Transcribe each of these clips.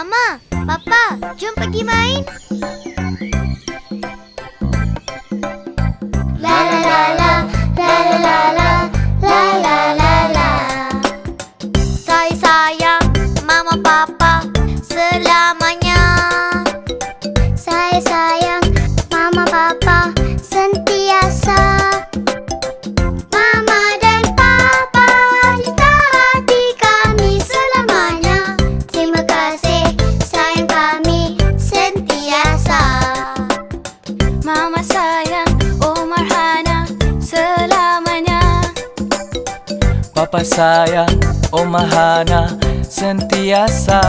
Mama, Papa, jom pergi main. La la la la, la la la la, la la la la. Saya sayang Mama Papa selamanya. Saya sayang Mama Papa sentiasa. Mama dan Papa cinta hati kami selamanya. Terima kasih sayang kami sentiasa. Mama sayang Omar Hana selamanya. Papa sayang Oma Hana sentiasa.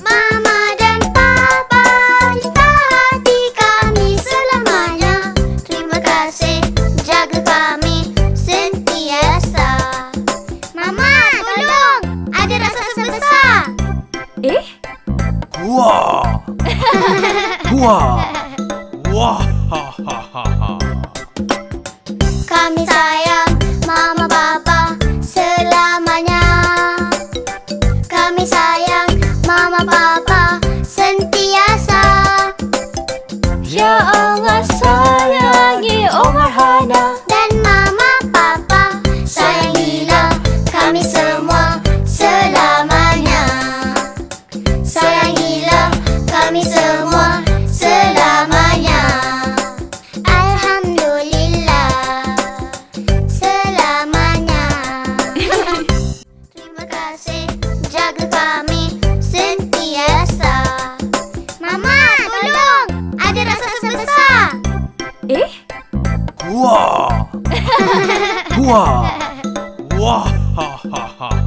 Mama dan Papa cinta hati kami selamanya. Terima kasih jaga kami sentiasa. Mama, tolong, ada raksasa besar. Wah! Wah! Wah! Ha ha ha ha. Kami sayang Mama Papa selamanya. Kami sayang Mama Papa sentiasa. Ya Allah sayangi Omar Hana. Dan Mama Papa sayangilah kami semua selamanya. Sayangilah kami semua selamanya. Alhamdulillah selamanya. Terima kasih jaga kami sentiasa. Mama, tolong, ada raksasa besar. Wah! Wah! Wah! Ha ha ha.